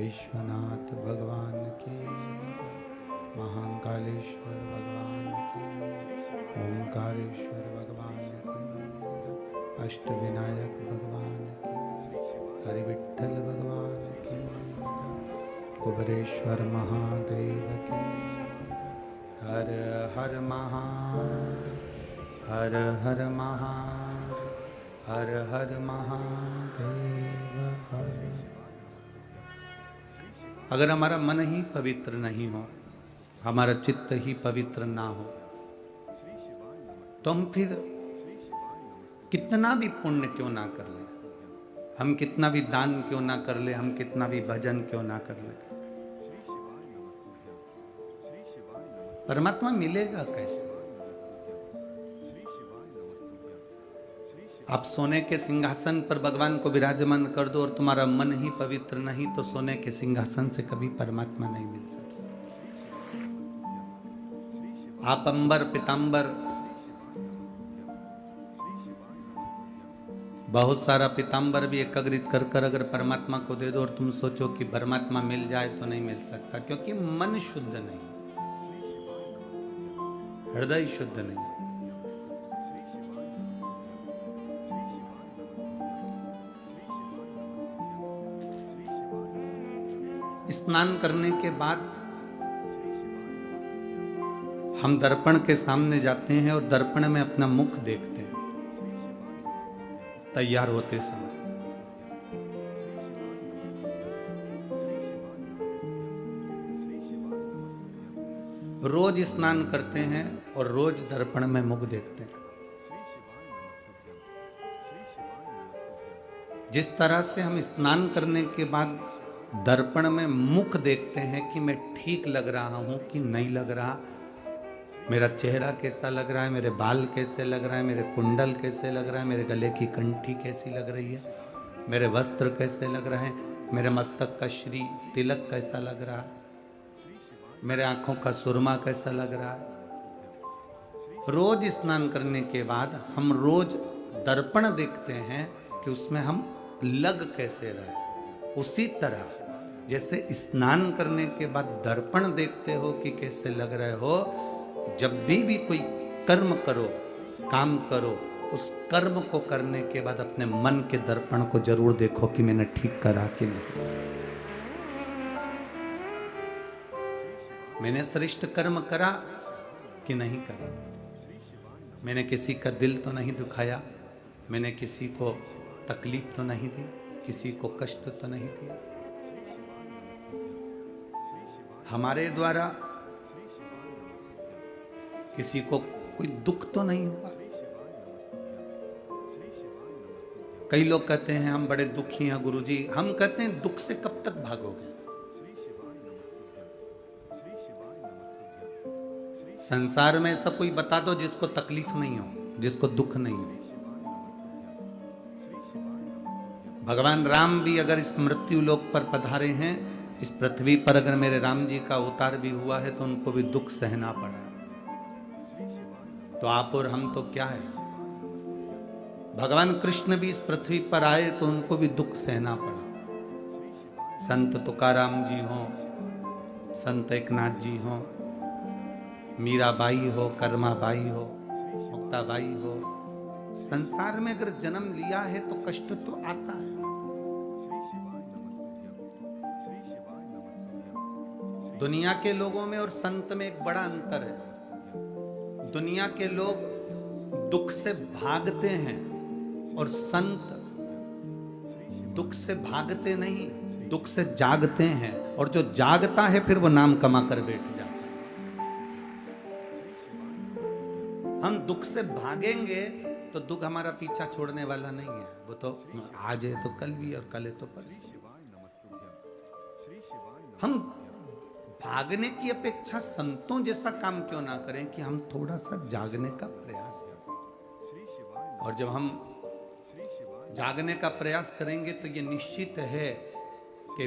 विश्वनाथ भगवान की, महाकालेश्वर भगवान की, ओंकारेश्वर भगवान की, अष्टविनायक भगवान की, हरिविठ्ठल भगवान की, कुबेरेश्वर महादेव की। हर हर महादेव, हर हर महादेव, हर हर महादेव हर। अगर हमारा मन ही पवित्र नहीं हो, हमारा चित्त ही पवित्र ना हो, तो हम फिर कितना भी पुण्य क्यों ना कर ले, हम कितना भी दान क्यों ना कर ले, हम कितना भी भजन क्यों ना कर ले, परमात्मा मिलेगा कैसे? आप सोने के सिंहासन पर भगवान को विराजमान कर दो और तुम्हारा मन ही पवित्र नहीं, तो सोने के सिंहासन से कभी परमात्मा नहीं मिल सकता। आप अंबर पीतांबर, बहुत सारा पीतांबर भी एकत्रित कर कर अगर परमात्मा को दे दो और तुम सोचो कि परमात्मा मिल जाए, तो नहीं मिल सकता, क्योंकि मन शुद्ध नहीं, हृदय शुद्ध नहीं। स्नान करने के बाद हम दर्पण के सामने जाते हैं और दर्पण में अपना मुख देखते हैं तैयार होते समय। रोज स्नान करते हैं और रोज दर्पण में मुख देखते हैं। जिस तरह से हम स्नान करने के बाद दर्पण में मुख देखते हैं कि मैं ठीक लग रहा हूं कि नहीं लग रहा, मेरा चेहरा कैसा लग रहा है, मेरे बाल कैसे लग रहा है, मेरे कुंडल कैसे लग रहा है, मेरे गले की कंठी कैसी लग रही है, मेरे वस्त्र कैसे लग रहे हैं, मेरे मस्तक का श्री तिलक कैसा लग रहा है, मेरे आंखों का सुरमा कैसा लग रहा है। रोज स्नान करने के बाद हम रोज दर्पण देखते हैं कि उसमें हम लग कैसे रहे। उसी तरह जैसे स्नान करने के बाद दर्पण देखते हो कि कैसे लग रहे हो, जब भी कोई कर्म करो, काम करो, उस कर्म को करने के बाद अपने मन के दर्पण को जरूर देखो कि मैंने ठीक करा कि नहीं, मैंने श्रेष्ठ कर्म करा कि नहीं करा, मैंने किसी का दिल तो नहीं दुखाया, मैंने किसी को तकलीफ तो नहीं दी, किसी को कष्ट तो नहीं दिया, हमारे द्वारा किसी को कोई दुख तो नहीं हुआ। कई लोग कहते हैं हम बड़े दुखी हैं गुरुजी, हम कहते हैं दुख से कब तक भागोगे? संसार में ऐसा कोई बता दो जिसको तकलीफ नहीं हो, जिसको दुख नहीं हो। भगवान राम भी अगर इस मृत्यु लोक पर पधारे हैं, इस पृथ्वी पर अगर मेरे राम जी का अवतार भी हुआ है, तो उनको भी दुख सहना पड़ा। तो आप और हम तो क्या है? भगवान कृष्ण भी इस पृथ्वी पर आए तो उनको भी दुख सहना पड़ा। संत तुकाराम जी हो, संत एकनाथ जी हो, मीराबाई हो, कर्माबाई हो, मुक्ताबाई हो, संसार में अगर जन्म लिया है तो कष्ट तो आता है। दुनिया के लोगों में और संत में एक बड़ा अंतर है। दुनिया के लोग दुख से भागते हैं और संत दुख से भागते नहीं, दुख से जागते हैं, और जो जागता है फिर वो नाम कमा कर बैठ जाता है। हम दुख से भागेंगे तो दुख हमारा पीछा छोड़ने वाला नहीं है, वो तो आज है तो कल भी और कल है तो परसों। हम भागने की अपेक्षा संतों जैसा काम क्यों ना करें कि हम थोड़ा सा जागने का प्रयास करें। और जब हम जागने का प्रयास करेंगे तो ये निश्चित है कि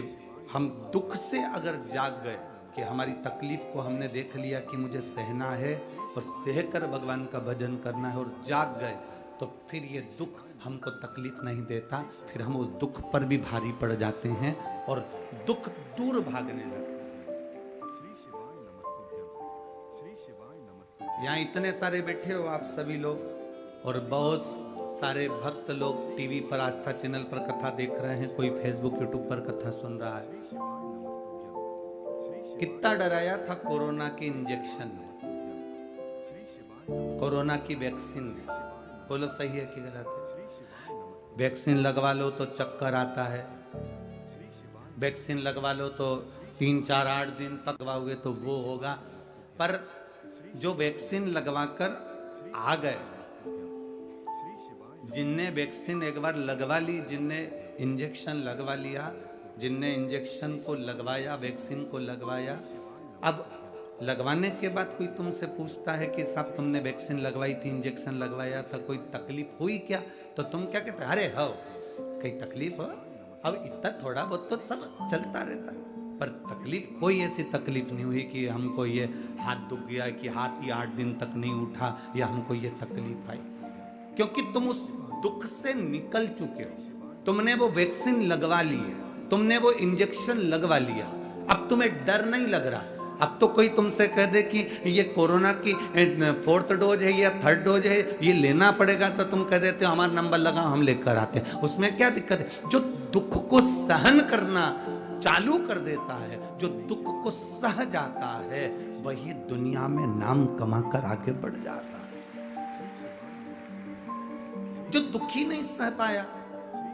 हम दुख से अगर जाग गए कि हमारी तकलीफ को हमने देख लिया कि मुझे सहना है और सहकर भगवान का भजन करना है और जाग गए, तो फिर ये दुख हमको तकलीफ नहीं देता, फिर हम उस दुख पर भी भारी पड़ जाते हैं और दुख दूर भागने लगता है। यहाँ इतने सारे बैठे हो आप सभी लोग और बहुत सारे भक्त लोग टीवी पर आस्था चैनल पर कथा देख रहे हैं, कोई फेसबुक यूट्यूब पर कथा सुन रहा है। कितना डराया था कोरोना के इंजेक्शन ने, कोरोना की वैक्सीन ने। बोलो सही है कि गलत है? वैक्सीन लगवा लो तो चक्कर आता है, वैक्सीन लगवा लो तो 3 4 8 दिन तक लगवाओगे तो वो होगा। पर जो वैक्सीन लगवाकर आ गए, जिनने वैक्सीन एक बार लगवा ली, जिनने इंजेक्शन लगवा लिया, जिनने इंजेक्शन को लगवाया, वैक्सीन को लगवाया, अब लगवाने के बाद कोई तुमसे पूछता है कि साहब तुमने वैक्सीन लगवाई थी, इंजेक्शन लगवाया था, कोई तकलीफ हुई क्या? तो तुम क्या कहते? अरे हो कहीं तकलीफ हो, अब इतना थोड़ा बहुत तो सब चलता रहता है। पर तकलीफ, कोई ऐसी तकलीफ नहीं हुई कि हमको ये हाथ दुख गया, कि हाथ ही 8 दिन तक नहीं उठा, या हमको ये तकलीफ आई। क्योंकि तुम उस दुख से निकल चुके हो, तुमने वो वैक्सीन लगवा ली है, तुमने वो इंजेक्शन लगवा लिया, अब तुम्हें डर नहीं लग रहा। अब तो कोई तुमसे कह दे कि ये कोरोना की 4th डोज है या 3rd डोज है, ये लेना पड़ेगा, तो तुम कह देते हो हमारा नंबर लगाओ, हम लेकर आते हैं। उसमें क्या दिक्कत है? जो दुख को सहन करना चालू कर देता है, जो दुख को सह जाता है, वही दुनिया में नाम कमाकर आगे बढ़ जाता है। जो दुखी नहीं सह पाया,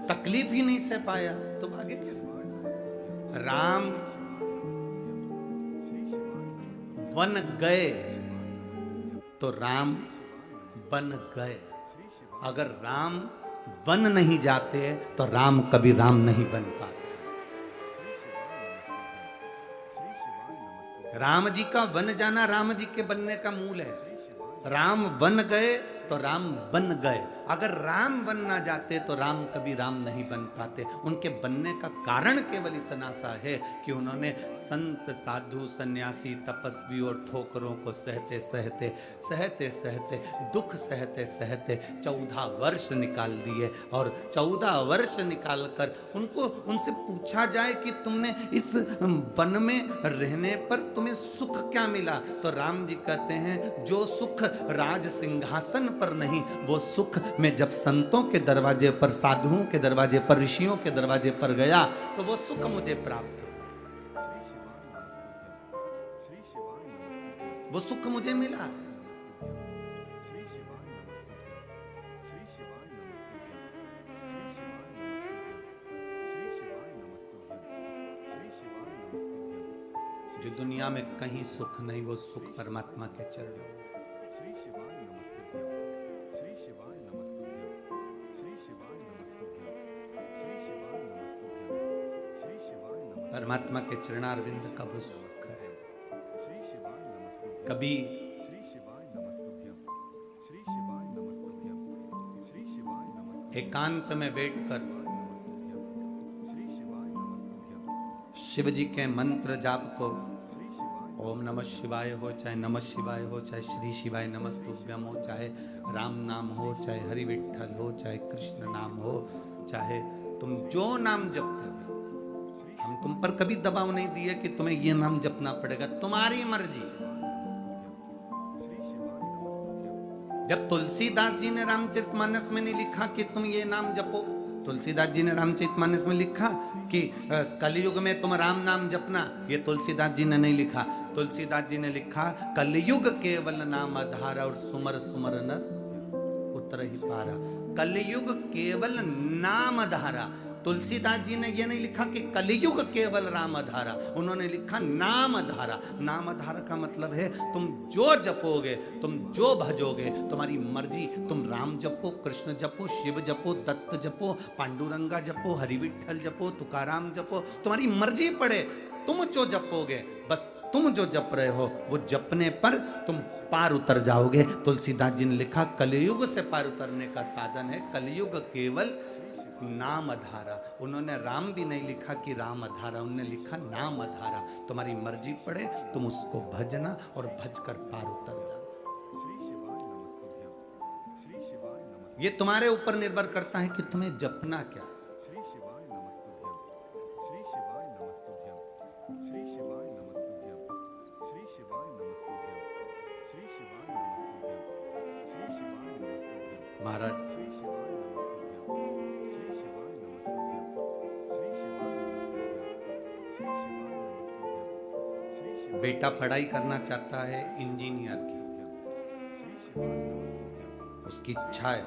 तकलीफ ही नहीं सह पाया, तो आगे कैसे बढ़ा? राम वन गए तो राम बन गए। अगर राम वन नहीं जाते तो राम कभी राम नहीं बन पाते। राम जी का वन जाना राम जी के बनने का मूल है। राम बन गए तो राम बन गए। अगर राम बन ना जाते तो राम कभी राम नहीं बन पाते। उनके बनने का कारण केवल इतना सा है कि उन्होंने संत साधु सन्यासी तपस्वी और ठोकरों को सहते सहते सहते सहते दुख सहते सहते 14 वर्ष निकाल दिए। और 14 वर्ष निकाल कर उनको उनसे पूछा जाए कि तुमने इस वन में रहने पर तुम्हें सुख क्या मिला, तो राम जी कहते हैं जो सुख राज सिंहासन पर नहीं, वो सुख मैं जब संतों के दरवाजे पर, साधुओं के दरवाजे पर, ऋषियों के दरवाजे पर गया तो वो सुख मुझे प्राप्त हुआ, वो सुख मुझे मिला। जो दुनिया में कहीं सुख नहीं, वो सुख परमात्मा के चरणों में। परमात्मा के चरणारविंद का वो सुख है। कभी एकांत में बैठकर शिव जी के मंत्र जाप को, ओम नमः शिवाय हो, चाहे नमः शिवाय हो, चाहे श्री शिवाय नमस्तुभ्यम हो, चाहे राम नाम हो, चाहे हरि विठ्ठल हो, चाहे कृष्ण नाम हो, चाहे तुम जो नाम जपते हो, हम तुम पर कभी दबाव नहीं दिए कि तुम्हें ये नाम जपना पड़ेगा, तुम्हारी मर्जी। जब तुलसीदास जी ने रामचरितमानस में नहीं लिखा कि तुम ये नाम जपो, तुलसीदास जी ने रामचरितमानस में लिखा कि कलयुग में तुम राम नाम जपना, ये तुलसीदास जी ने नहीं लिखा। तुलसीदास जी ने लिखा कलयुग केवल नाम आधार और सुमर सुमर नर उतर ही पारा। कलयुग केवल नाम धारा। तुलसीदास जी ने यह नहीं लिखा कि कलयुग केवल राम धारा, उन्होंने लिखा नाम धारा। नाम धारा का मतलब है तुम जो जपोगे, तुम जो भजोगे, तुम्हारी मर्जी। तुम राम जपो, कृष्ण जपो, शिव जपो, दत्त जपो, पांडुरंगा जपो, हरि विठ्ठल जपो, तुकाराम जपो, तुम्हारी मर्जी पड़े। तुम जो जपोगे, बस तुम जो जप रहे हो वो जपने पर तुम पार उतर जाओगे। तुलसीदास जी ने लिखा कलयुग से पार उतरने का साधन है कलयुग केवल नाम धारा। उन्होंने राम भी नहीं लिखा कि राम धारा, उन्होंने लिखा नाम धारा। तुम्हारी मर्जी पड़े, तुम उसको भजना और भज कर पार उतर जाना। ये तुम्हारे ऊपर निर्भर करता है कि तुम्हें जपना क्या है। श्री शिवाय नमस्तुभ्यं, श्री शिवाय नमस्तुभ्यं, श्री शिवाय नमस्तुभ्यं, श्री शिवाय नमस्तुभ्यं, श्री शिवाय नमस्तुभ्यं, श्री शिवाय नमस्तुभ्यं, महाराज श्री शिवाय नमस्तुभ्यं, श्री शिवाय नमस्तुभ्यं, श्री शिवाय नमस्तुभ्यं, श्री शिवाय नमस्तुभ्यं, श्री शिवाय बेटा पढ़ाई करना चाहता है इंजीनियर की, श्री शिवाय नमस्तुभ्यं, उसकी इच्छा है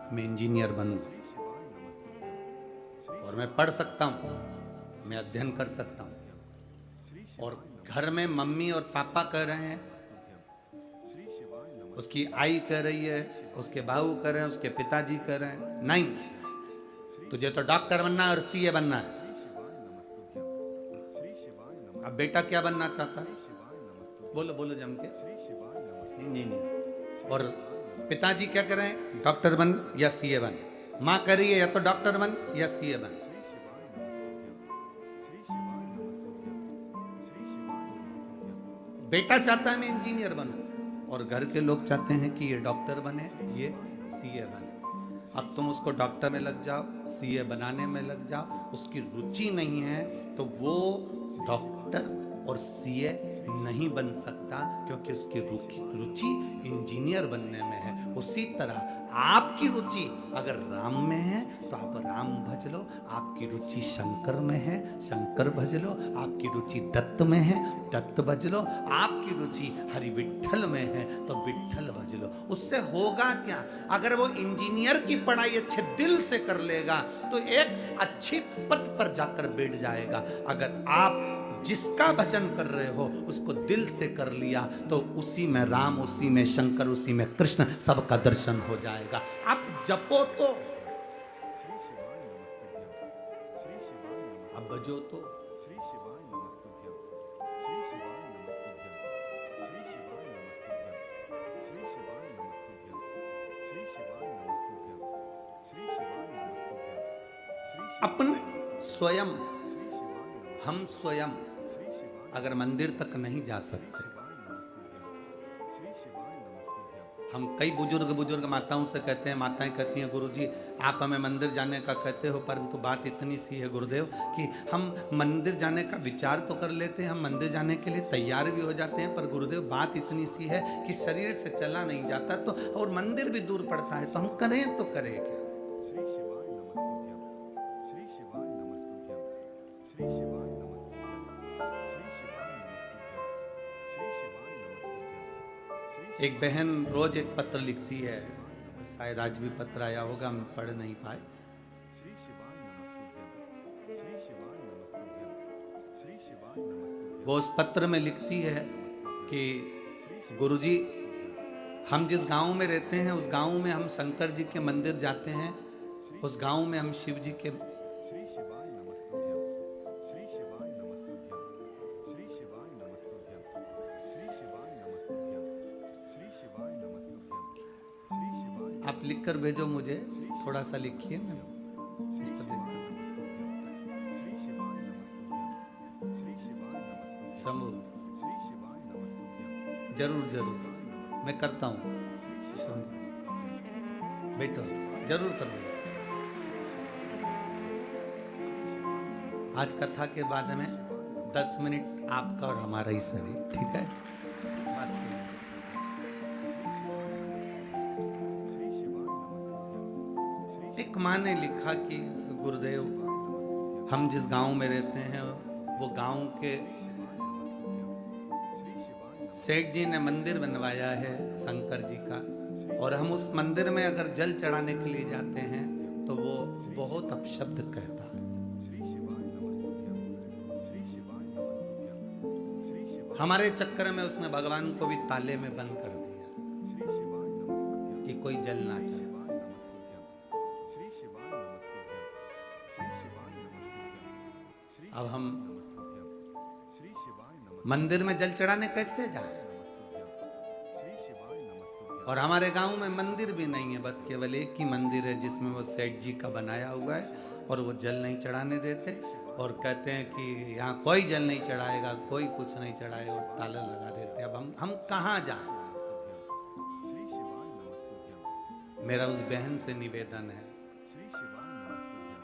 मैं इंजीनियर बनूं श्री शिवाय नमस्तुभ्यं, और मैं पढ़ सकता हूं, मैं अध्ययन कर सकता हूं, श्री और घर में मम्मी और पापा कह रहे हैं, श्री शिवाय नमस्तुभ्यं, उसकी आई कह रही है, उसके बाबू कह रहे हैं, उसके पिताजी कह रहे हैं, नहीं तुझे तो डॉक्टर बनना है और सीए बनना है। शिवाय नमस्तुभ्यं, श्री शिवाय नमस्तुभ्यं, अब बेटा क्या बनना चाहता है? शिवाय नमस्तुभ्यं, बोलो बोलो जम के। श्री शिवाय नमस्तुभ्यं, इंजीनियर। और पिताजी क्या कर रहे हैं? डॉक्टर बन या सीए बन। माँ कह रही है या तो डॉक्टर बन या सीए बन। श्री शिवाय नमस्तुभ्यं, श्री शिवाय नमस्तुभ्यं, श्री शिवाय नमस्तुभ्यं, बेटा चाहता है मैं इंजीनियर बनूं और घर के लोग चाहते हैं कि ये डॉक्टर बने, ये सीए बने। अब तुम उसको डॉक्टर में लग जाओ, सीए बनाने में लग जाओ, उसकी रुचि नहीं है तो वो डॉक्टर और सीए नहीं बन सकता, क्योंकि उसकी रुचि इंजीनियर बनने में है। उसी तरह आपकी रुचि अगर राम में है तो आप राम भज लो, आपकी रुचि शंकर में है, शंकर भज लो, आपकी रुचि दत्त में है, दत्त भज लो, आपकी रुचि हरि विठ्ठल में है तो विठ्ठल भज लो। उससे होगा क्या? अगर वो इंजीनियर की पढ़ाई अच्छे दिल से कर लेगा तो एक अच्छी पद पर जाकर बैठ जाएगा। अगर आप जिसका भजन कर रहे हो उसको दिल से कर लिया तो उसी में राम, उसी में शंकर, उसी में कृष्ण, सबका दर्शन हो जाएगा। आप जपो तो, श्री शिवाय नमस्तुभ्यं, श्री शिवाय नमस्तुभ्यं, अब बजो तो। श्री शिवाय नमस्तुभ्यं, श्री शिवाय नमस्तुभ्यं, श्री शिवाय नमस्तुभ्यं, श्री शिवाय नमस्तुभ्यं, श्री शिवाय नमस्तुभ्यं, श्री शिवाय नमस्तुभ्यं, श्री अपन स्वयं, श्री शिवाय नमस्तुभ्यं, हम स्वयं श्री शिवाय अगर मंदिर तक नहीं जा सकते, नमस्तुभ्यं, श्री शिवाय नमस्तुभ्यं, हम कई बुजुर्ग माताओं से कहते हैं, माताएं कहती हैं गुरुजी आप हमें मंदिर जाने का कहते हो, परंतु बात इतनी सी है गुरुदेव कि हम मंदिर जाने का विचार तो कर लेते हैं, हम मंदिर जाने के लिए तैयार भी हो जाते हैं, पर गुरुदेव बात इतनी सी है कि शरीर से चला नहीं जाता तो, और मंदिर भी दूर पड़ता है, तो हम करें तो करें क्या? श्री शिवाय नमस्तुभ्यं, श्री शिवाय नमस्तुभ्यं, श्री शिवाय नमस्तुभ्यं, श्री शिवाय नमस्तुभ्यं, श्री शिवाय नमस्तुभ्यं, श्री एक बहन रोज एक पत्र लिखती है, शायद आज भी पत्र आया होगा, हम पढ़ नहीं पाए। श्री शिवाय नमस्तुभ्यं, श्री शिवाय नमस्तुभ्यं, श्री शिवाय नमस्तुभ्यं, वो उस पत्र में लिखती है कि गुरुजी हम जिस गांव में रहते हैं उस गांव में हम शंकर जी के मंदिर जाते हैं, उस गांव में हम शिव जी के, श्री शिवाय नमस्तुभ्यं, श्री शिवाय नमस्तुभ्यं, श्री शिवाय नमस्तुभ्यं, श्री शिवाय नमस्तुभ्यं, श्री शिवाय नमस्तुभ्यं, श्री शिवाय आप लिख कर भेजो मुझे, थोड़ा सा लिखिए, मैं उसको देखता हूं। श्री शिवाय नमस्तुभ्यं, श्री शिवाय नमस्तुभ्यं, शंभू श्री शिवाय नमस्तुभ्यं, जरूर जरूर मैं करता हूँ, बेटो जरूर करूँगा। आज कथा के बाद में 10 मिनट आपका और हमारा ही शरीर, ठीक है? बात नहीं। एक माँ ने लिखा कि गुरुदेव हम जिस गांव में रहते हैं वो गांव के सेठ जी ने मंदिर बनवाया है शंकर जी का, और हम उस मंदिर में अगर जल चढ़ाने के लिए जाते हैं तो वो बहुत अपशब्द कहता है। हमारे चक्कर में उसने भगवान को भी ताले में बंद कर दिया कि कोई जल ना चढ़े। अब हम मंदिर में जल चढ़ाने कैसे जाएं? और हमारे गांव में मंदिर भी नहीं है, बस केवल एक ही मंदिर है जिसमें वो सेठ जी का बनाया हुआ है, और वो जल नहीं चढ़ाने देते और कहते हैं कि यहाँ कोई जल नहीं चढ़ाएगा, कोई कुछ नहीं चढ़ाएगा, और ताला लगा देते हैं। अब हम कहाँ जाएं? मेरा उस बहन से निवेदन है, श्री शिवाय नमस्तुभ्यं,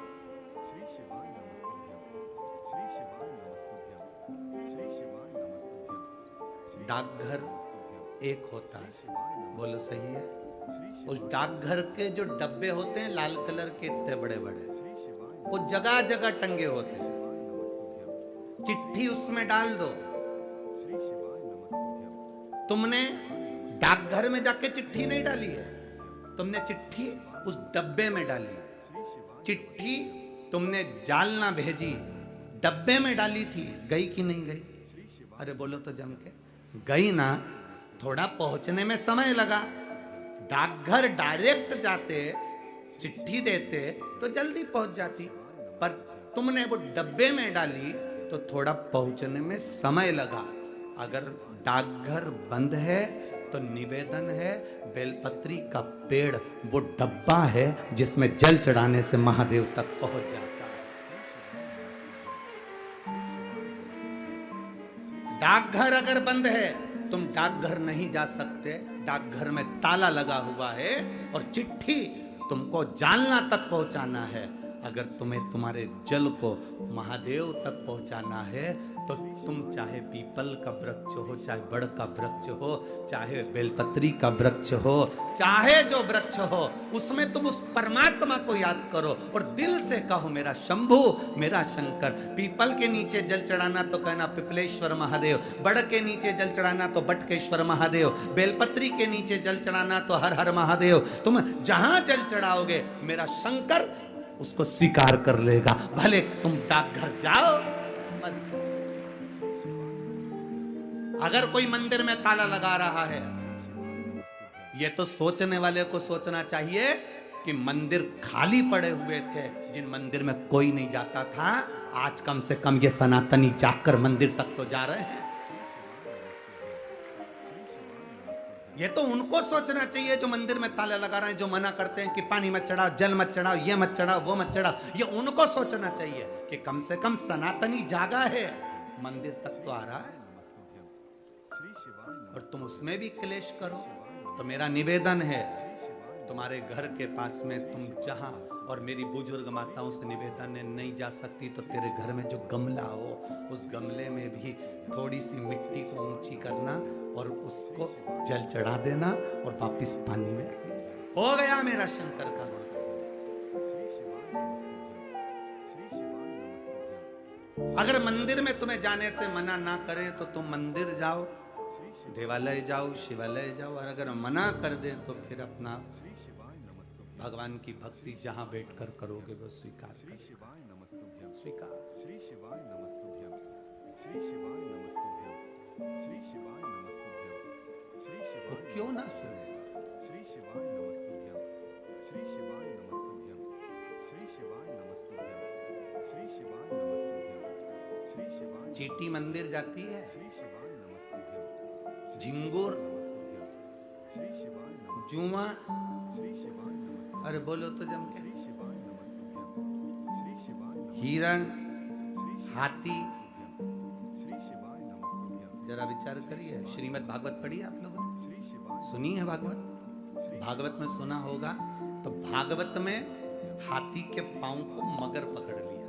श्री शिवाय नमस्तुभ्यं, श्री शिवाय नमस्तुभ्यं, श्री शिवाय नमस्तुभ्यं, डाकघर एक होता है, बोलो सही है? उस डाकघर के जो डब्बे होते हैं लाल कलर के, इतने बड़े बड़े, वो जगह जगह टंगे होते हैं। चिट्ठी उसमें डाल दो। तुमने डाकघर में जाके चिट्ठी नहीं डाली है, तुमने चिट्ठी उस डब्बे में डाली है। चिट्ठी तुमने जाल ना भेजी, डब्बे में डाली थी, गई कि नहीं गई? अरे बोलो तो जम के, गई ना। थोड़ा पहुंचने में समय लगा। डाकघर डायरेक्ट जाते, चिट्ठी देते तो जल्दी पहुंच जाती, पर तुमने वो डब्बे में डाली तो थोड़ा पहुंचने में समय लगा। अगर डाकघर बंद है तो निवेदन है, बेलपत्री का पेड़ वो डब्बा है जिसमें जल चढ़ाने से महादेव तक पहुंच जाता है। डाकघर अगर बंद है, तुम डाकघर नहीं जा सकते, डाकघर में ताला लगा हुआ है और चिट्ठी तुमको जालना तक पहुंचाना है। अगर तुम्हें तुम्हारे जल को महादेव तक पहुंचाना है तो तुम चाहे पीपल का वृक्ष हो, चाहे बड़ का वृक्ष हो, चाहे बेलपत्री का वृक्ष हो, चाहे जो वृक्ष हो, उसमें तुम उस परमात्मा को याद करो और दिल से कहो, मेरा शंभु, मेरा शंकर। पीपल के नीचे जल चढ़ाना तो कहना पिपलेश्वर महादेव, बड़ के नीचे जल चढ़ाना तो बटकेश्वर महादेव, बेलपत्री के नीचे जल चढ़ाना तो हर हर महादेव। तुम जहां जल चढ़ाओगे मेरा शंकर उसको स्वीकार कर लेगा, भले तुम डाकघर जाओ। अगर कोई मंदिर में ताला लगा रहा है, ये तो सोचने वाले को सोचना चाहिए कि मंदिर खाली पड़े हुए थे, जिन मंदिर में कोई नहीं जाता था, आज कम से कम ये सनातनी जाकर मंदिर तक तो जा रहे हैं। ये तो उनको सोचना चाहिए जो मंदिर में ताला लगा रहे हैं, जो मना करते हैं कि पानी मत चढ़ाओ, जल मत चढ़ाओ, ये मत चढ़ाओ, वो मत चढ़ाओ। ये उनको सोचना चाहिए कि कम से कम सनातनी जागा है, मंदिर तक तो आ रहा है और तुम उसमें भी क्लेश करो। तो मेरा निवेदन है, तुम्हारे घर के पास में तुम जहां, और मेरी बुजुर्ग माताओं से निवेदन है, नहीं जा सकती तो तेरे घर में जो गमला हो, उस गमले में भी थोड़ी सी मिट्टी को ऊंची करना और उसको जल चढ़ा देना और वापिस पानी में हो गया मेरा शंकर का। अगर मंदिर में तुम्हें जाने से मना ना करे तो तुम मंदिर जाओ, देवालय जाओ, शिवालय जाओ, और अगर मना कर दे तो फिर अपना भगवान की भक्ति जहां बैठकर करोगे वो स्वीकार कर, स्वीकार। श्री शिवाय नमस्तुभ्यं, श्री शिवाय नमस्तुभ्यं, श्री शिवाय नमस्तुभ्यं, श्री शिवाय। वो क्यों ना सुने? श्री शिवाय नमस्तुभ्यं, श्री शिवाय नमस्तुभ्यं, श्री शिवाय नमस्तुभ्यं, श्री शिवाय नमस्तुभ्यं, श्री शिवाय। चीटी मंदिर जाती है, श्री शिवाय नमस्तुभ्यं, झिंगुर, श्री शिवाय नमस्तुभ्यं, जुआ, श्री शिवाय नमस्तुभ्यं, अरे बोलो तो जम के, श्री शिवाय नमस्तुभ्यं, श्री शिवाय नमस्तुभ्यं, हिरण, हाथी। श्री शिवाय नमस्तुभ्यं, जरा विचार करिए, श्रीमद् भागवत पढ़ी आप लोगों ने? श्री शिवाय। सुनी है भागवत? भागवत में सुना होगा तो भागवत में हाथी के पांव को मगर पकड़ लिया,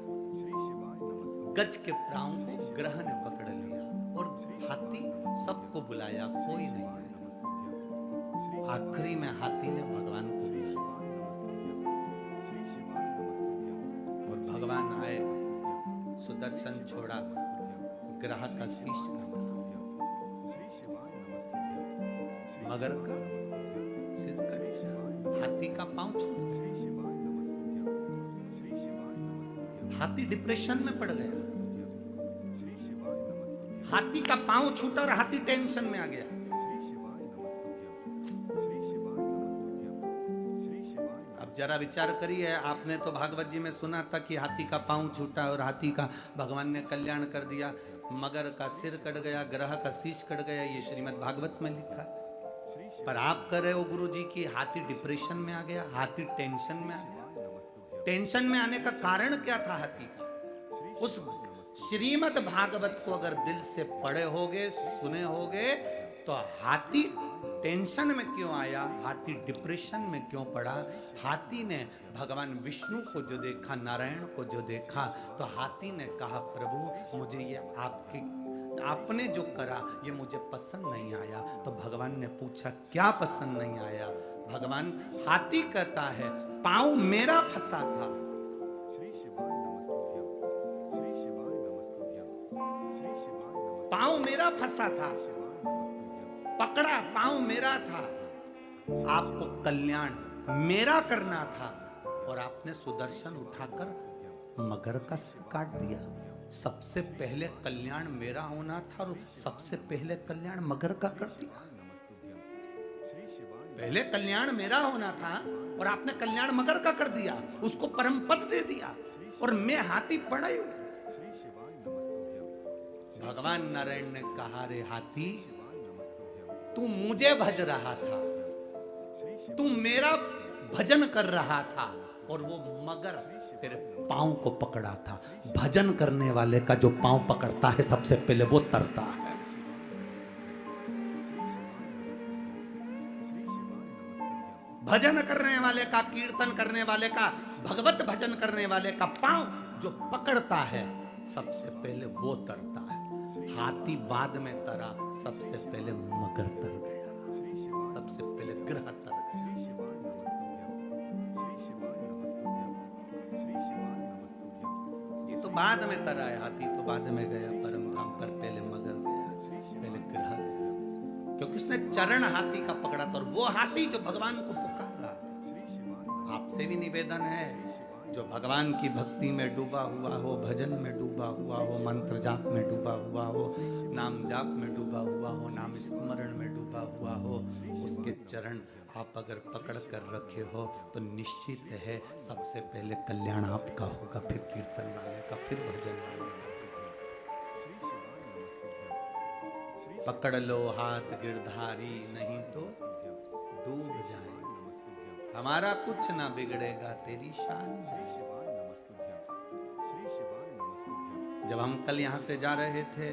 गज के पांव को ग्रह ने पकड़ लिया और हाथी सबको बुलाया, कोई नहीं आया। आखिरी में हाथी ने भगवान को बुलाया और भगवान आए, सुदर्शन छोड़ा, ग्रह का शीश कर, मगर का सिर कर, हाथी का पांव छूट गया। हाथी डिप्रेशन में पड़ गया, हाथी का पांव छूटा और हाथी टेंशन में आ गया। अब जरा विचार करिए, आपने तो भागवत जी में सुना था कि हाथी का पांव छूटा और हाथी का भगवान ने कल्याण कर दिया, मगर का सिर कट गया, ग्रह का शीश कट गया, ये श्रीमद् भागवत में लिखा। पर आप कह रहे हो गुरु जी की हाथी डिप्रेशन में आ गया, हाथी टेंशन में आ गया। टेंशन में आने का कारण क्या था हाथी का? उस श्रीमद् भागवत को अगर दिल से पढ़े होगे, सुने होगे, तो हाथी टेंशन में क्यों आया, हाथी डिप्रेशन में क्यों पड़ा। हाथी ने भगवान विष्णु को जो देखा, नारायण को जो देखा, तो हाथी ने कहा प्रभु मुझे ये आपने जो करा ये मुझे पसंद नहीं आया। तो भगवान ने पूछा क्या पसंद नहीं आया। भगवान, हाथी कहता है पांव मेरा फंसा था, श्री शिवाय नमस्तुभ्यं, श्री शिवाय नमस्तुभ्यं, श्री शिवाय नमस्तुभ्यं, पांव मेरा फंसा था, शिवाय नमस्तुभ्यं, पकड़ा, पांव मेरा था। आपको कल्याण मेरा करना था और आपने सुदर्शन उठाकर मगर का सिर काट दिया। सबसे पहले कल्याण मेरा होना था और सबसे पहले कल्याण मगर का कर दिया। श्री शिवाय पहले कल्याण मेरा होना था और आपने कल्याण मगर का कर दिया, उसको परम पद दे दिया और मैं हाथी पड़ा ही हूं। श्री शिवाय नमस्तुभ्यं, भगवान नारायण ने कहा रे हाथी, शिवाय नमस्तुभ्यं, तू मुझे भज रहा था, तू मेरा भजन कर रहा था और वो मगर तेरे पांव को पकड़ा था। भजन करने वाले का जो पांव पकड़ता है सबसे पहले वो तरता है। भजन करने वाले का, कीर्तन करने वाले का, भगवत भजन करने वाले का पांव जो पकड़ता है सबसे पहले वो तरता है। हाथी बाद में तरा, सबसे पहले मगर तर गया, सबसे पहले ग्रह तर गया। श्री शिवाय नमस्तुभ्यं, श्री शिवाय नमस्तुभ्यं, श्री शिवाय नमस्तुभ्यं, ये तो बाद में तरा है, हाथी तो बाद में गया परम धाम पर, पहले मगर गया, पहले ग्रह गया, क्योंकि उसने चरण हाथी का पकड़ा था और वो हाथी जो भगवान को पुकार रहा था। श्री शिवाय आपसे भी निवेदन है, जो भगवान की भक्ति में डूबा हुआ हो, भजन में डूबा हुआ हो, मंत्र जाप में डूबा हुआ हो, नाम जाप में डूबा हुआ हो, नाम स्मरण में डूबा हुआ हो, उसके चरण आप अगर पकड़ कर रखे हो तो निश्चित है सबसे पहले कल्याण आपका होगा, फिर कीर्तन वाले का, फिर भजन वाले का। श्री शिवाय नमस्तुभ्यं, श्री पकड़ लो हाथ गिरधारी, नहीं तो नमस्तुभ्यं, डूब जाए। नमस्तुभ्यं, हमारा कुछ ना बिगड़ेगा तेरी शान श्री में। शिवाय नमस्तुभ्यं, श्री शिवाय नमस्तुभ्यं, जब हम कल यहाँ से जा रहे थे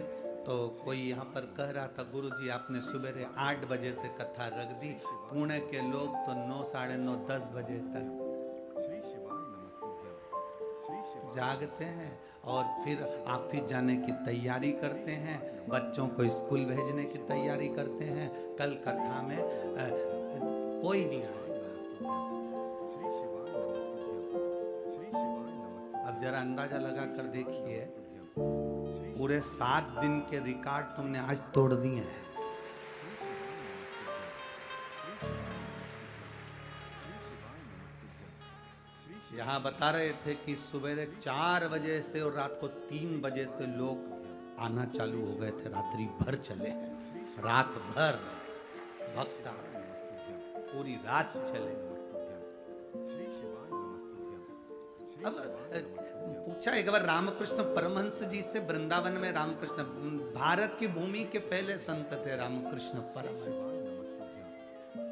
तो कोई यहाँ पर कह रहा था गुरुजी आपने सवेरे 8 बजे से कथा रख दी, पुणे के लोग तो 9, साढ़े 9, 10 बजे तक श्री शिवाय नमस्तुभ्यं, श्री शिवाय जागते हैं और फिर ऑफिस जाने की तैयारी करते हैं, बच्चों को स्कूल भेजने की तैयारी करते हैं। कल कथा में कोई नहीं आया। श्री शिवाय नमस्तुभ्यं, श्री शिवाय नमस्तुभ्यं, अब जरा अंदाजा लगा कर देखिए, श्री पूरे 7 दिन के रिकॉर्ड तुमने आज तोड़ दिए हैं। यहाँ बता रहे थे कि सवेरे 4 बजे से और रात को 3 बजे से लोग आना चालू हो गए थे, रात्रि भर चले हैं, रात भर भक्त आ रहे हैं, पूरी रात चले। श्री शिवाय नमस्तुभ्यं, अब पूछा एक बार रामकृष्ण परमहंस जी से, वृंदावन में रामकृष्ण, भारत की भूमि के पहले संत थे रामकृष्ण परमहंस,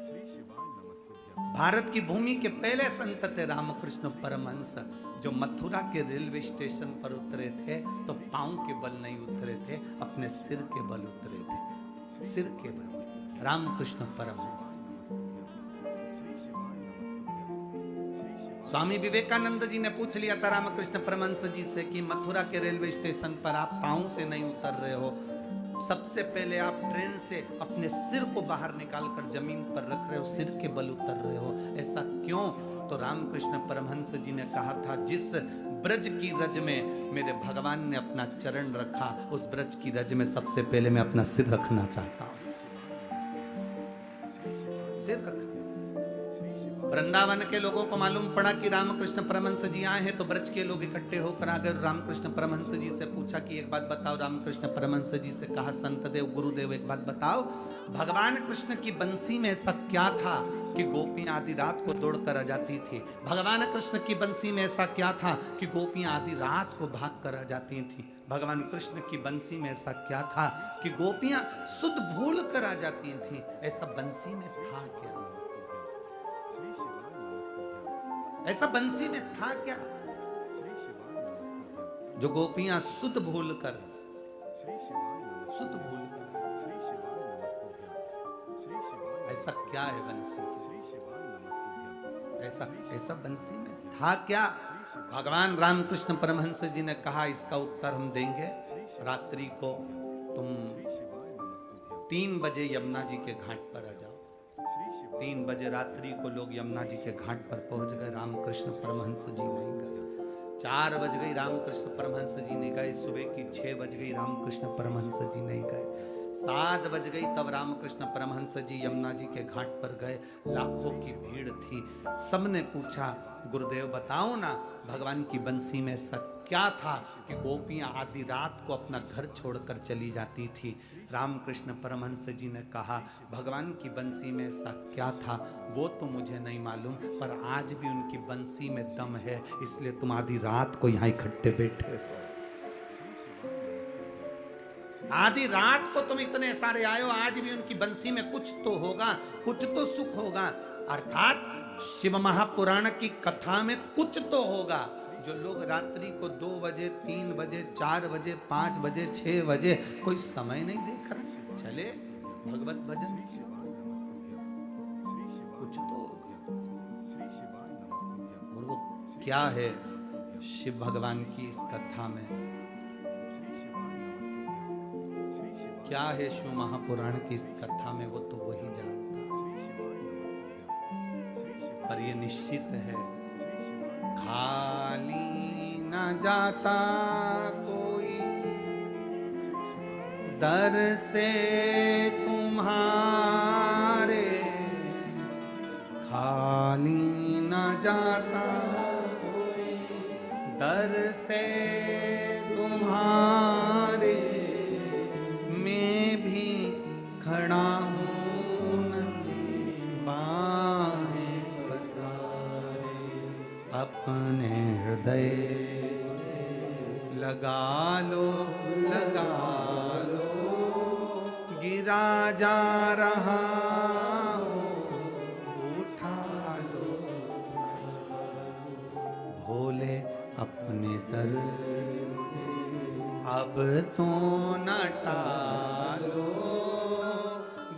श्री शिवाय नमस्तुभ्यं, भारत की भूमि के पहले संत थे रामकृष्ण परमहंस, जो मथुरा के रेलवे स्टेशन पर उतरे थे तो पांव के बल नहीं उतरे थे, अपने सिर के बल उतरे थे, सिर के बल। रामकृष्ण परमहंस। स्वामी विवेकानंद जी ने पूछ लिया था रामकृष्ण परमहंस जी से कि मथुरा के रेलवे स्टेशन पर आप पांव से नहीं उतर रहे हो, सबसे पहले आप ट्रेन से अपने सिर को बाहर निकालकर जमीन पर रख रहे हो, सिर के बल उतर रहे हो, ऐसा क्यों? तो रामकृष्ण परमहंस जी ने कहा था, जिस ब्रज की रज में मेरे भगवान ने अपना चरण रखा, उस ब्रज की रज में सबसे पहले मैं अपना सिर रखना चाहता हूं, सिर रख। वृंदावन के लोगों को मालूम पड़ा कि रामकृष्ण परमहंस जी आए हैं, तो ब्रज के लोग इकट्ठे होकर आ गए। रामकृष्ण परमहंस जी से पूछा कि एक बात बताओ। रामकृष्ण परमहंस जी से कहा, संत देव, गुरुदेव, एक बात बताओ, भगवान कृष्ण की बंसी में ऐसा क्या था कि गोपियां आधी रात को दौड़ कर आ जाती थी? भगवान कृष्ण की बंसी में ऐसा क्या था कि गोपियां आधी रात को भाग कर आ जाती थी? भगवान कृष्ण की बंसी में ऐसा क्या था कि गोपियां सुध भूल कर आ जाती थी? ऐसा बंसी में था क्या? ऐसा बंसी में था क्या जो गोपियां सुध भूल कर क्या है बंसी की? श्री शिवाय नमस्तुभ्यं। ऐसा ऐसा बंसी में था क्या? भगवान रामकृष्ण परमहंस जी ने कहा इसका उत्तर हम देंगे। रात्रि को तुम श्री शिवाय नमस्तुभ्यं। 3 बजे यमुना जी के घाट पर आ जाओ। श्री शिवाय 3 बजे रात्रि को लोग यमुना जी के घाट पर पहुंच गए। रामकृष्ण परमहंस जी नहीं गए। 4 बज गई, रामकृष्ण परमहंस जी नहीं गए। सुबह की 6 बज गई, रामकृष्ण परमहंस जी नहीं गए। 7 बज गई, तब रामकृष्ण परमहंस जी यमुना जी के घाट पर गए। लाखों की भीड़ थी। सबने पूछा, गुरुदेव बताओ ना, भगवान की बंसी में ऐसा क्या था कि गोपियां आधी रात को अपना घर छोड़कर चली जाती थी? रामकृष्ण परमहंस जी ने कहा, भगवान की बंसी में ऐसा क्या था वो तो मुझे नहीं मालूम, पर आज भी उनकी बंसी में दम है, इसलिए तुम आधी रात को यहाँ इकट्ठे बैठे हो। आधी रात को तुम इतने सारे आए हो, आज भी उनकी बंसी में कुछ तो होगा, कुछ तो सुख होगा। अर्थात शिव महापुराण की कथा में कुछ तो होगा। जो लोग रात्रि को 2 बजे, 3 बजे, 4 बजे, 5 बजे, 6 बजे कोई समय नहीं देख रहा, चले भगवत भजन किया, कुछ तो होगा। और वो क्या है शिव भगवान की इस कथा में, क्या है शिव महापुराण की इस कथा में, वो तो वही जानता। पर ये निश्चित है, खाली न जाता कोई दर से तुम्हारे, खाली न जाता कोई दर से तुम्हारे, मैं भी खड़ा हूँ नंदी बाहें पसारे, अपने हृदय से लगा लो, लगा लो, गिरा जा रहा हो उठा लो, भोले अपने दर से अब तो न टालो,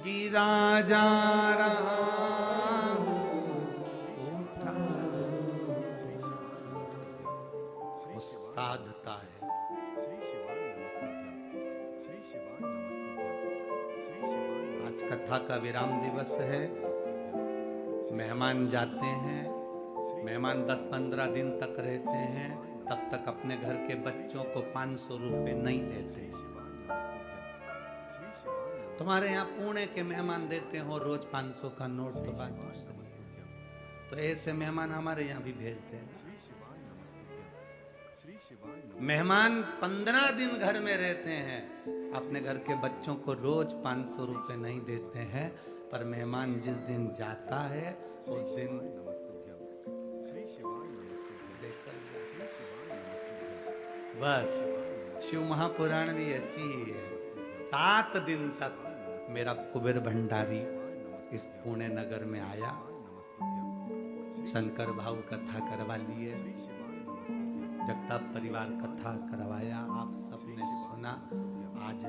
गिरा जा रहा हूँ उठा लो। वो साधता है। आज कथा का विराम दिवस है। मेहमान जाते हैं, मेहमान 10-15 दिन तक रहते हैं, तब तक अपने घर के बच्चों को 500 रुपए नहीं देते। तुम्हारे यहाँ पुणे के मेहमान देते हो रोज 500 का नोट, तो बात दूसरी है। तो ऐसे मेहमान हमारे यहाँ भी भेजते हैं। मेहमान 15 दिन घर में रहते हैं, अपने घर के बच्चों को रोज 500 रुपए नहीं देते हैं, पर मेहमान जिस दिन जाता है उस दिन बस। शिव महापुराण भी ऐसी ही है। 7 दिन तक मेरा कुबेर भंडारी इस पुणे नगर में आया, शंकर भाव कथा करवा लिए, जगताप परिवार कथा करवाया, आप सबने सुना। आज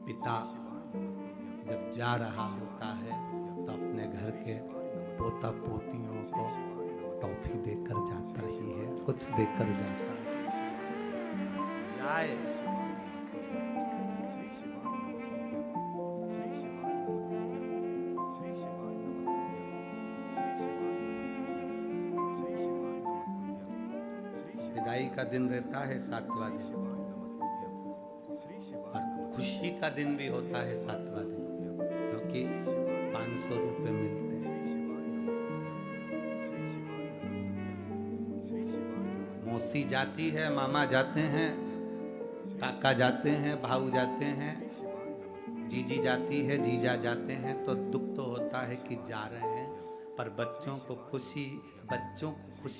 पिता जब जा रहा होता है तो अपने घर के पोता पोतियों को टॉफी देकर जाता ही है, कुछ देकर जाता है। जाए विदाई का दिन रहता है 7वां दिन, और खुशी का दिन भी होता है 7वां दिन, क्योंकि 500 रुपए मिलते हैं। मौसी जाती है, मामा जाते हैं, काका जाते हैं, भाऊ जाते हैं, जीजी जाती है, जीजा जाते हैं, तो दुख तो होता है कि जा रहे हैं, पर बच्चों को खुशी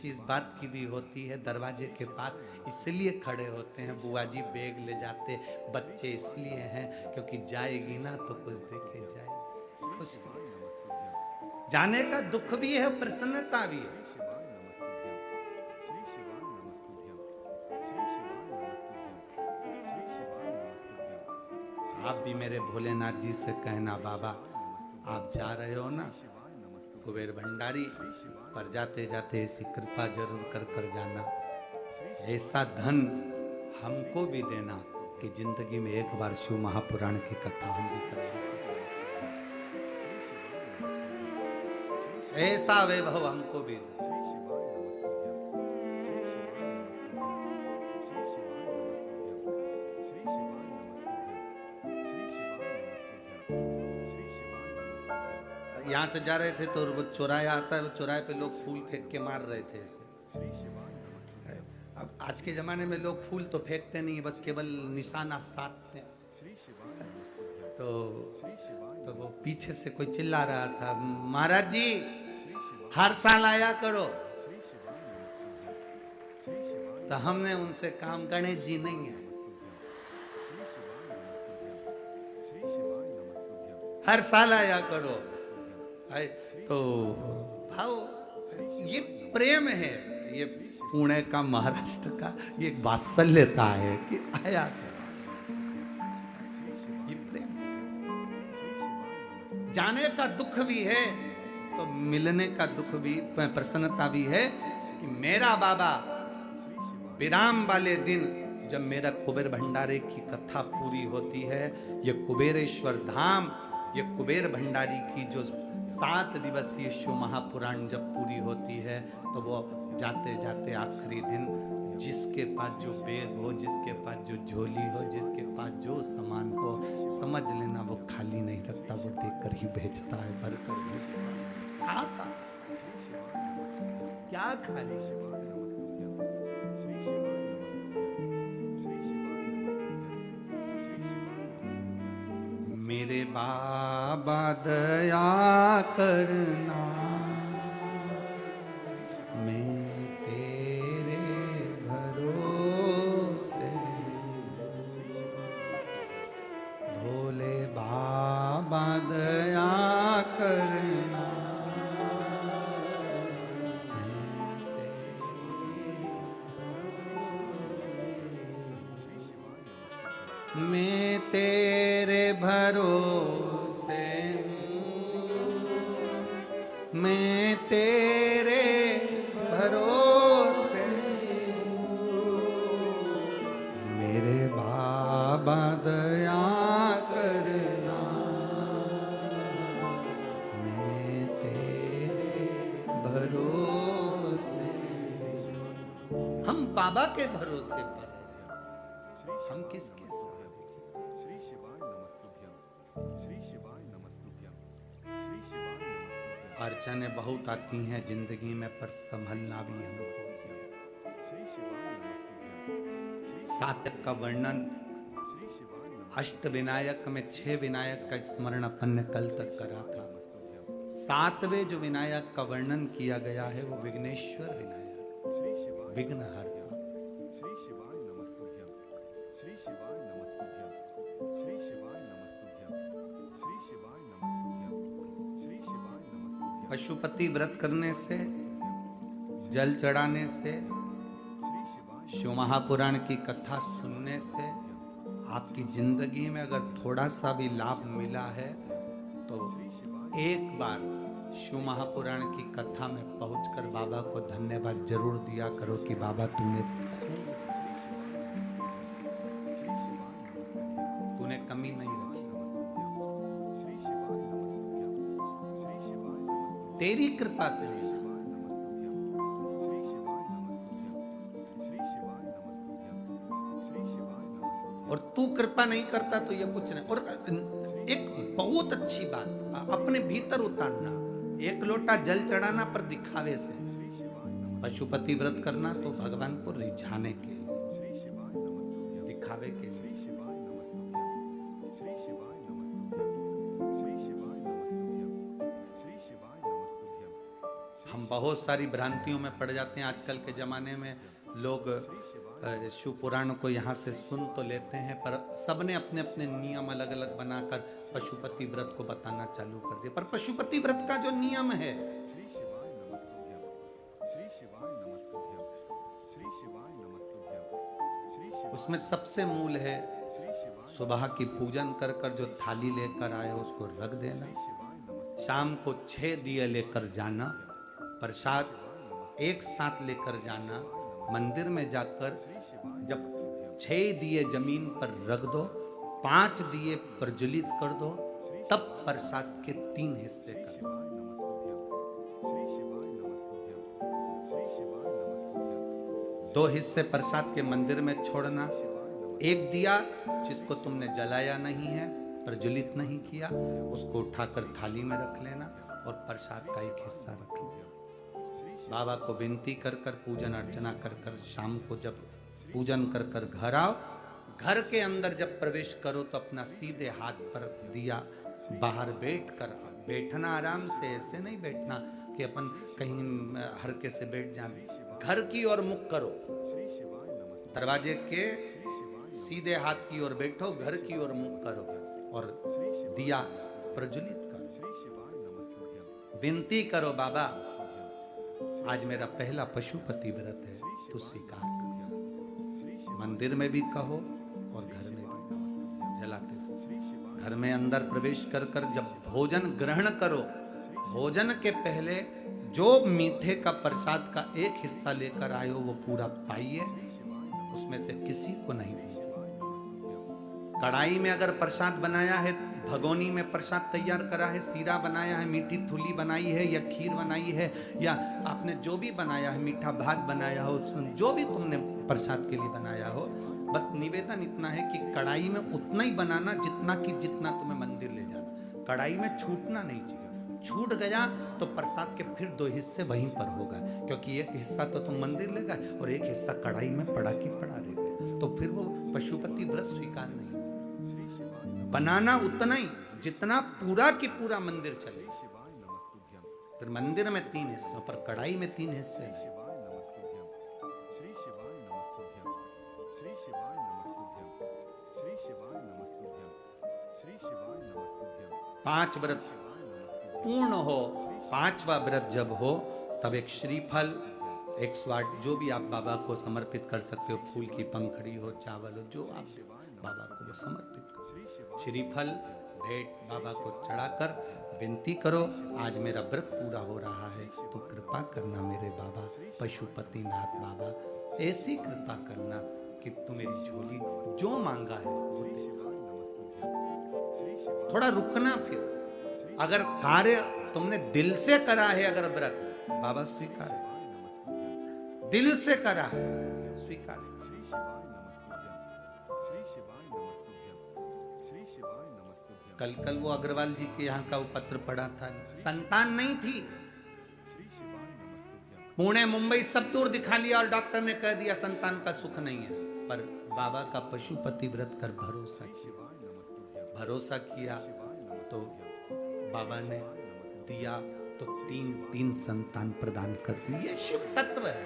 इस बात की भी होती है, दरवाजे के पास इसलिए खड़े होते हैं, बुआ जी बैग ले जाते, बच्चे इसलिए हैं क्योंकि जाएगी ना तो कुछ देके जाएगी। खुश जाने का दुख भी है, प्रसन्नता भी है। आप भी मेरे भोलेनाथ जी से कहना, बाबा आप जा रहे हो ना कुबेर भंडारी, पर जाते जाते ऐसी कृपा जरूर कर कर जाना, ऐसा धन हमको भी देना कि जिंदगी में एक बार शिव महापुराण की कथा हम भी करवा सकें, ऐसा वैभव हमको भी दे। यहाँ से जा रहे थे तो वो चौराया आता है, वो चौराहे पे लोग फूल फेंक के मार रहे थे ऐसे। अब आज के जमाने में लोग फूल तो फेंकते नहीं, बस केवल निशाना साधते हैं। तो वो पीछे से कोई चिल्ला रहा था, महाराज जी हर साल आया करो। तो हमने उनसे काम, गणेश जी नहीं है, हर साल आया करो। तो भाव, ये प्रेम है, ये पुणे का, महाराष्ट्र का ये वात्सल्यता है कि आया करो, ये प्रेम। जाने का दुख भी है तो मिलने का दुख भी, प्रसन्नता भी है कि मेरा बाबा विराम वाले दिन जब मेरा कुबेर भंडारे की कथा पूरी होती है, ये कुबेरेश्वर धाम, ये कुबेर भंडारी की जो 7 दिवसीय शिव महापुराण जब पूरी होती है, तो वो जाते जाते आखिरी दिन जिसके पास जो बैग हो, जिसके पास जो झोली हो, जिसके पास जो सामान हो, समझ लेना वो खाली नहीं रखता, वो देकर ही भेजता है, भरकर भेजता है। आता क्या खाली, मेरे बाबा दया करना, मैं तेरे भरोसे, भोले बाबा दया करना, मैं तेरे भरोसे हूँ, मैं तेरे भरोसे हूँ, मेरे बाबा दया करना, मैं तेरे भरोसे। हम बाबा के भरोसे पर, हम किसके साथ? श्री शिवाय नमस्तुभ्यं, श्री शिवाय नमस्तुभ्यं, श्री शिवाय नमस्तुभ्यं। अड़चनें बहुत आती हैं जिंदगी में, पर संभलना भी हमको है। श्री शिवाय नमस्तुभ्यं, सातक का वर्णन, श्री शिवाय अष्ट विनायक में 6 विनायक का स्मरण अपन ने कल तक करा था। नमस्तुभ्यं, 7वें जो विनायक का वर्णन किया गया है वो विघ्नेश्वर विनायक, श्री शिवाय विघ्नहर्ता। श्री शिवाय नमस्तुभ्यं, श्री शिवाय नमस्तुभ्यं, श्री शिवाय नमस्तुभ्यं, श्री शिवाय नमस्तुभ्यं, श्री शिवाय नमस्तुभ्यं। पशुपति व्रत करने से, जल चढ़ाने से, शिव महापुराण की कथा सुनने से आपकी जिंदगी में अगर थोड़ा सा भी लाभ मिला है तो एक बार शिव महापुराण की कथा में पहुंचकर बाबा को धन्यवाद जरूर दिया करो कि बाबा तूने कमी नहीं रखी, तेरी कृपा से मिला। और तू कृपा नहीं करता तो ये कुछ नहीं। और एक बहुत अच्छी बात अपने भीतर उतारना, एक लोटा जल चढ़ाना पर दिखावे से, पशुपति व्रत करना तो भगवान को रिझाने के लिए, दिखावे के लिए। हम बहुत सारी भ्रांतियों में पड़ जाते हैं आजकल के जमाने में। लोग शिव पुराण को यहाँ से सुन तो लेते हैं, पर सबने अपने अपने नियम अलग अलग बनाकर पशुपति व्रत को बताना चालू कर दिया। पर पशुपति व्रत का जो नियम है, उसमें सबसे मूल है सुबह की पूजन कर कर जो थाली लेकर आए हो उसको रख देना। शाम को 6 दिए लेकर जाना, प्रसाद एक साथ लेकर जाना। मंदिर में जाकर जब 6 दिए जमीन पर रख दो, 5 दिए प्रज्वलित कर दो, तब प्रसाद के 3 हिस्से कर दो। 2 हिस्से प्रसाद के मंदिर में छोड़ना। एक दिया जिसको तुमने जलाया नहीं है, प्रज्वलित नहीं किया, उसको उठाकर थाली में रख लेना और प्रसाद का एक हिस्सा रख लेना। बाबा को विनती कर कर, पूजन अर्चना कर कर, शाम को जब पूजन कर कर घर आओ, घर के अंदर जब प्रवेश करो तो अपना सीधे हाथ पर दिया बाहर बैठ कर, बैठना आराम से, ऐसे नहीं बैठना कि अपन कहीं हरके से बैठ जाए। घर की ओर मुख करो, दरवाजे के सीधे हाथ की ओर बैठो, घर की ओर मुख करो और दिया प्रज्वलित करो। विनती करो, बाबा आज मेरा पहला पशुपति व्रत है, तो स्वीकार कर। मंदिर में भी कहो और घर में भी जलाते समय। घर में अंदर प्रवेश कर कर जब भोजन ग्रहण करो, भोजन के पहले जो मीठे का प्रसाद का एक हिस्सा लेकर आए हो वो पूरा पाइए, उसमें से किसी को नहीं दीजिए। कढ़ाई में अगर प्रसाद बनाया है, भगोनी में प्रसाद तैयार करा है, सीरा बनाया है, मीठी थुली बनाई है या खीर बनाई है, या आपने जो भी बनाया है, मीठा भात बनाया हो, जो भी तुमने प्रसाद के लिए बनाया हो, बस निवेदन इतना है कि कढ़ाई में उतना ही बनाना जितना तुम्हें मंदिर ले जाना। कढ़ाई में छूटना नहीं चाहिए। छूट गया तो प्रसाद के फिर 2 हिस्से वहीं पर होगा, क्योंकि एक हिस्सा तो तुम मंदिर ले गए और एक हिस्सा कढ़ाई में पड़ा की पड़ा रह गया, तो फिर वो पशुपति व्रत स्वीकार नहीं। बनाना उतना ही जितना पूरा की पूरा मंदिर चले। फिर मंदिर में 3 हिस्सों पर, कढ़ाई में 3 हिस्से नहीं। 5 व्रत पूर्ण हो, 5वां व्रत जब हो तब एक श्रीफल 108 जो भी आप बाबा को समर्पित कर सकते हो, फूल की पंखड़ी हो, चावल हो, जो आप बाबा को वो समर्पित करो। श्रीफल भेंट बाबा को चढ़ाकर विनती करो, आज मेरा व्रत पूरा हो रहा है तो कृपा करना मेरे बाबा, पशुपतिनाथ बाबा, ऐसी कृपा करना कि तू मेरी झोली जो मांगा है वो दे। थोड़ा रुकना, फिर अगर कार्य तुमने दिल से करा है, अगर व्रत बाबा स्वीकार है, दिल से करा है स्वीकार है। कल वो अग्रवाल जी के यहाँ का वो पत्र पढ़ा था, संतान नहीं थी, पुणे मुंबई सब दूर दिखा लिया और डॉक्टर ने कह दिया संतान का सुख नहीं है, पर बाबा का पशुपति व्रत कर भरोसा किया तो बाबा ने दिया, तो 3 संतान प्रदान कर दी। ये शिव तत्व है,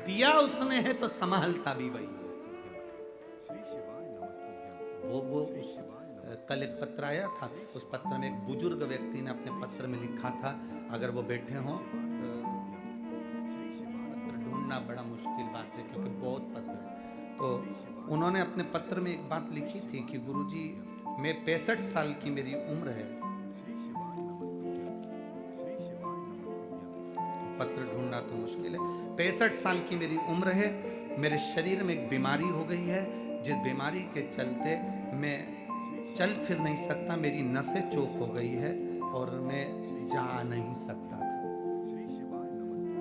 दिया उसने है तो संभालता भी वही है। वो कल एक पत्र आया था, उस पत्र में एक बुजुर्ग व्यक्ति ने अपने पत्र में लिखा था, अगर वो बैठे हों, पत्र ढूंढना बड़ा मुश्किल बात है क्योंकि बहुत पत्र है, तो उन्होंने अपने पत्र में एक बात लिखी थी कि गुरुजी मैं 65 साल की मेरी उम्र है, पत्र ढूंढना तो मुश्किल है, 65 साल की मेरी उम्र है, मेरे शरीर में एक बीमारी हो गई है, जिस बीमारी के चलते मैं चल फिर नहीं सकता, मेरी नसें चौक हो गई है और मैं जा नहीं सकता।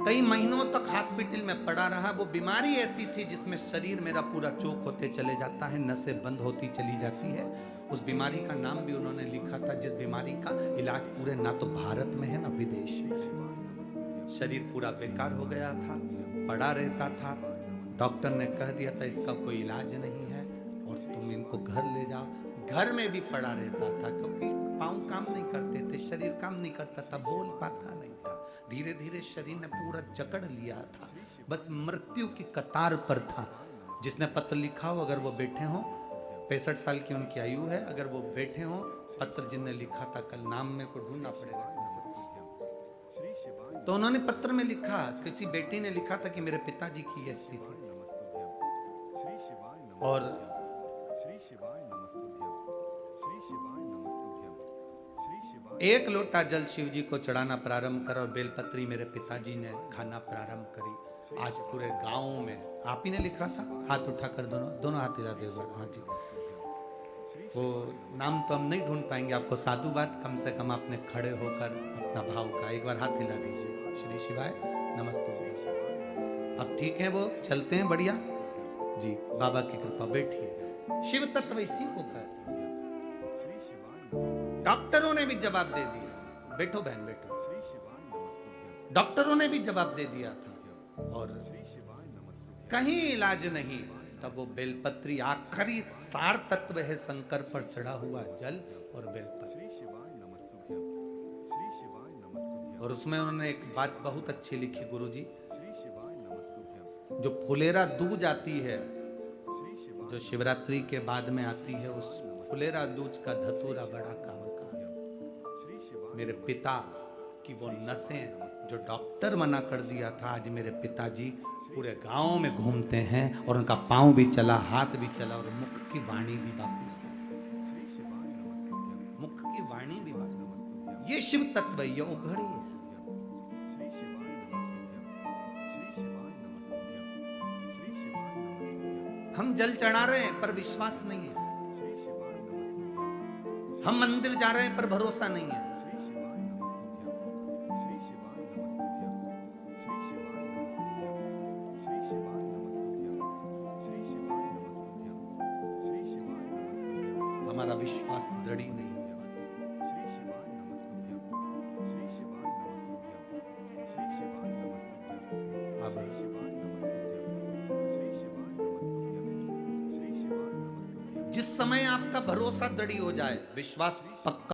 कई महीनों तक हॉस्पिटल में पड़ा रहा। वो बीमारी ऐसी थी जिसमें शरीर मेरा पूरा चौक होते चले जाता है, नसें बंद होती चली जाती है। उस बीमारी का नाम भी उन्होंने लिखा था, जिस बीमारी का इलाज पूरे ना तो भारत में है ना विदेश में है। शरीर पूरा बेकार हो गया था, पड़ा रहता था, डॉक्टर ने कह दिया था इसका कोई इलाज नहीं है और तुम इनको घर ले जाओ। घर में भी पड़ा रहता था क्योंकि पाँव काम नहीं करते थे, शरीर काम नहीं करता था, बोल पाता नहीं था। धीरे धीरे शरीर ने पूरा जकड़ लिया था, बस मृत्यु की कतार पर था। जिसने पत्र लिखा हो, अगर वो बैठे हो, 65 साल की उनकी आयु है, अगर वो बैठे हो, पत्र जिनने लिखा था, कल नाम मेरे को ढूंढना पड़ेगा इसमें, तो उन्होंने पत्र में लिखा, किसी बेटी ने लिखा था कि मेरे पिताजी की यह स्थिति थी और एक लोटा जल शिव जी को चढ़ाना प्रारंभ करा और बेलपत्री मेरे पिताजी ने खाना प्रारंभ करी। आज पूरे गांव में, आप ही ने लिखा था, हाथ उठाकर दोनों दोनों हाथ हिला दे। हाँ जी, वो नाम तो हम नहीं ढूंढ पाएंगे, आपको साधु बात, कम से कम आपने खड़े होकर अपना भाव का एक बार हाथ हिला दीजिए। श्री शिवाय नमस्ते। अब ठीक है, वो चलते हैं बढ़िया जी, बाबा की कृपा। बैठिए। शिव तत्व इसी को कहते हैं। डॉक्टरों ने भी जवाब दे दिया। बैठो बहन बैठो। डॉक्टरों ने भी जवाब दे दिया था और कहीं इलाज नहीं। तब वो बेलपत्री, आखिरी सार तत्व है शंकर पर चढ़ा हुआ जल और बेलपत्री। और उसमें उन्होंने एक बात बहुत अच्छी लिखी गुरुजी, जो फुलेरा दूज आती है, जो शिवरात्रि के बाद में आती है, उस फुलेरा दूज का धतूरा बड़ा काम का है। मेरे पिता की वो नसें जो डॉक्टर मना कर दिया था, आज मेरे पिताजी पूरे गांव में घूमते हैं और उनका पांव भी चला, हाथ भी चला और मुख की वाणी भी वापिस है। मुख की वाणी भी वापिस। ये शिव तत्व, ये उघड़ी है। हम जल चढ़ा रहे हैं पर विश्वास नहीं है। हम मंदिर जा रहे हैं पर भरोसा नहीं है। हमारा विश्वास दृढ़ ही नहीं है। अब जिस समय आपका भरोसा दृढ़ हो जाए, विश्वास पक्का